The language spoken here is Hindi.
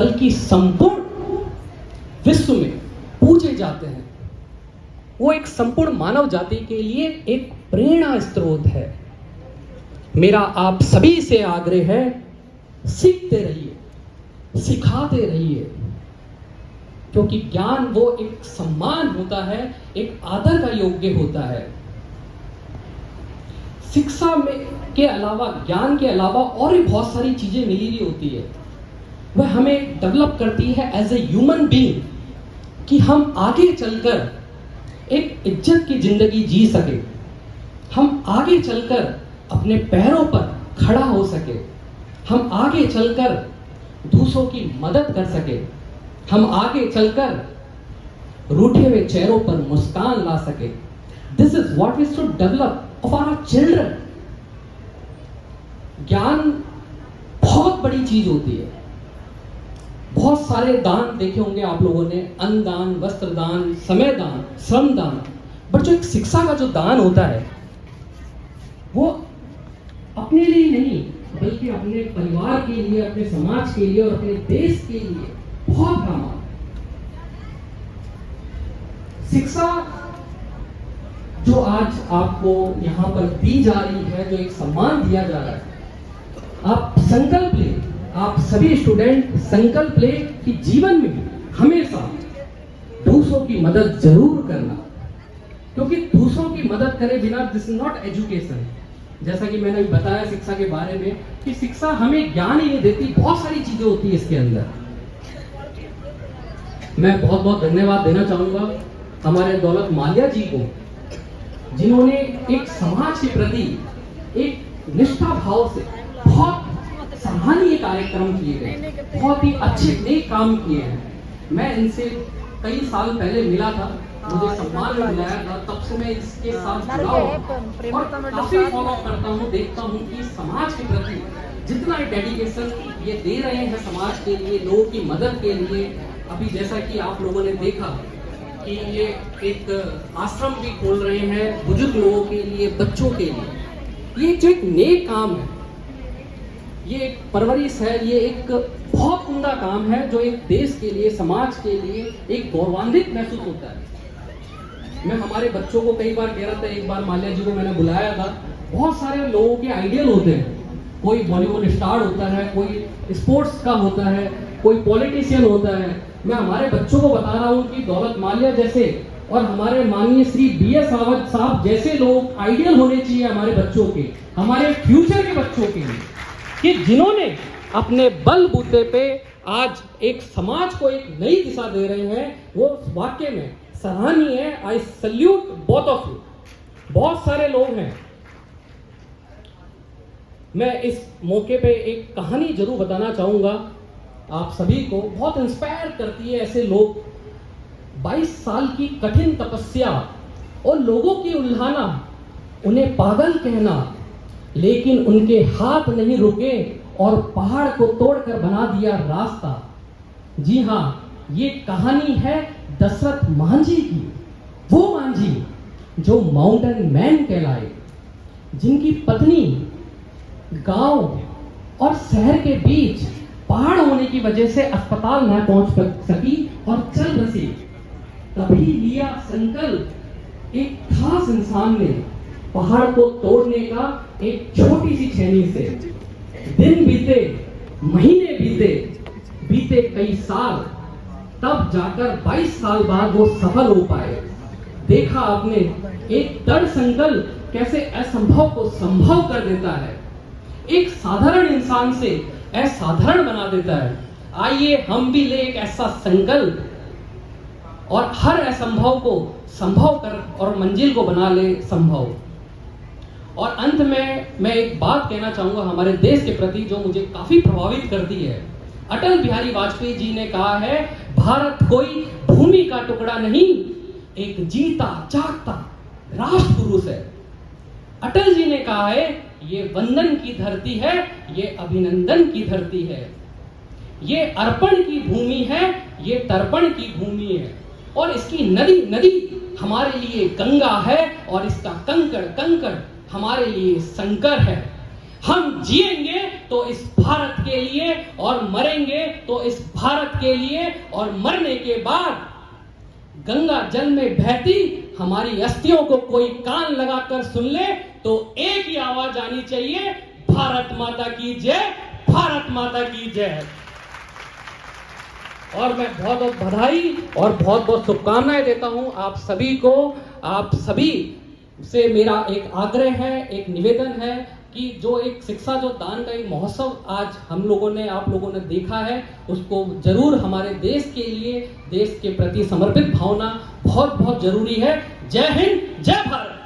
बल्कि संपूर्ण विश्व में पूजे जाते हैं। वो एक संपूर्ण मानव जाति के लिए एक प्रेरणा स्रोत है। मेरा आप सभी से आग्रह है, सीखते रहिए, सिखाते रहिए, क्योंकि ज्ञान वो एक सम्मान होता है, एक आदर का योग्य होता है। शिक्षा में के अलावा, ज्ञान के अलावा और भी बहुत सारी चीजें मिली हुई होती है। वह हमें डेवलप करती है एज ए ह्यूमन बीइंग, कि हम आगे चलकर एक इज्जत की जिंदगी जी सके, हम आगे चलकर अपने पैरों पर खड़ा हो सके, हम आगे चलकर दूसरों की मदद कर सके, हम आगे चलकर रूठे हुए चेहरों पर मुस्कान ला सके। This is what we should develop of our children. ज्ञान बहुत बड़ी चीज होती है। बहुत सारे दान देखे होंगे आप लोगों ने, अन्न दान, वस्त्र दान, समय दान, श्रम दान, बट जो एक शिक्षा का जो दान होता है वो अपने लिए नहीं बल्कि अपने परिवार के लिए, अपने समाज के लिए और अपने देश के लिए बहुत काम आता है। शिक्षा जो आज आपको यहां पर दी जा रही है, जो एक सम्मान दिया जा रहा है, आप संकल्प लें, आप सभी स्टूडेंट संकल्प लें कि जीवन में हमेशा दूसरों की मदद जरूर करना, क्योंकि दूसरों की मदद करे बिना दिस इज नॉट एजुकेशन। जैसा कि मैंने अभी बताया शिक्षा के बारे में कि शिक्षा हमें ज्ञान ही नहीं देती, बहुत सारी चीजें होती है इसके अंदर। मैं बहुत बहुत धन्यवाद देना चाहूंगा हमारे दौलत माल्या जी को, जिन्होंने एक समाज के प्रति एक निष्ठा भाव से बहुत सराहनीय कार्यक्रम किए गए, बहुत ही अच्छे नेक काम किए हैं। मैं इनसे कई साल पहले मिला था, मुझे सम्मान में मिलाया था, तब से मैं इसके साथ जुड़ा हूं और काफी फॉलो करता हूं, देखता हूं कि समाज के प्रति जितना डेडिकेशन ये दे रहे हैं समाज के लिए, लोगों की मदद के लिए। अभी जैसा कि आप लोगों ने देखा कि ये एक आश्रम भी खोल रहे हैं बुजुर्ग लोगों के लिए, बच्चों के लिए। ये जो एक नेक काम है, ये एक परवरिश है, ये एक बहुत उम्दा काम है जो एक देश के लिए, समाज के लिए एक गौरवान्वित महसूस होता है। मैं हमारे बच्चों को कई बार कह रहा था, एक बार माल्या जी को मैंने बुलाया था, बहुत सारे लोगों के आइडियल होते हैं, कोई बॉलीवुड स्टार होता है, कोई स्पोर्ट्स का होता है, कोई पॉलिटिशियन होता है। मैं हमारे बच्चों को बता रहा हूँ कि दौलत माल्या जैसे और हमारे माननीय श्री BS रावत साहब जैसे लोग आइडियल होने चाहिए हमारे बच्चों के, हमारे फ्यूचर के बच्चों के लिए, कि जिन्होंने अपने बलबूते पे आज एक समाज को एक नई दिशा दे रहे हैं। वो वाकई में सराहनीय है। I salute both of you. बहुत सारे लोग हैं। मैं इस मौके पे एक कहानी जरूर बताना चाहूंगा आप सभी को, बहुत इंस्पायर करती है। ऐसे लोग 22 साल की कठिन तपस्या और लोगों की उल्हाना, उन्हें पागल कहना, लेकिन उनके हाथ नहीं रुके और पहाड़ को तोड़कर बना दिया रास्ता। जी हाँ, ये कहानी है दशरथ मांझी की। वो मांझी जो माउंटेन मैन कहलाए, जिनकी पत्नी गांव और शहर के बीच पहाड़ होने की वजह से अस्पताल न पहुंच सकी और चल बसी। तभी लिया संकल्प एक खास इंसान ने पहाड़ को तोड़ने का, एक छोटी सी छेनी से। दिन बीते, महीने बीते कई साल, तब जाकर 22 साल बाद वो सफल हो पाए। देखा आपने एक दृढ़ संकल्प कैसे असंभव को संभव कर देता है, एक साधारण इंसान से असाधारण बना देता है। आइए हम भी ले एक ऐसा संकल्प और हर असंभव को संभव कर और मंजिल को बना ले संभव। और अंत में मैं एक बात कहना चाहूंगा हमारे देश के प्रति जो मुझे काफी प्रभावित करती है। अटल बिहारी वाजपेयी जी ने कहा है, भारत कोई भूमि का टुकड़ा नहीं, एक जीता जागता राष्ट्र पुरुष है। अटल जी ने कहा है, ये वंदन की धरती है, ये अभिनंदन की धरती है, ये अर्पण की भूमि है, ये तर्पण की भूमि है, और इसकी नदी हमारे लिए गंगा है और इसका कंकड़ हमारे लिए शंकर है। हम जिएंगे तो इस भारत के लिए और मरेंगे तो इस भारत के लिए, और मरने के बाद गंगा जल में बहती हमारी अस्थियों को कोई कान लगाकर सुन ले तो एक ही आवाज आनी चाहिए, भारत माता की जय, भारत माता की जय। और मैं बहुत बहुत बधाई और बहुत बहुत शुभकामनाएं देता हूं आप सभी को। आप सभी से मेरा एक आग्रह है, एक निवेदन है कि जो एक शिक्षा जो दान का एक महोत्सव आज हम लोगों ने, आप लोगों ने देखा है, उसको जरूर हमारे देश के लिए, देश के प्रति समर्पित भावना बहुत बहुत जरूरी है। जय हिंद, जय भारत।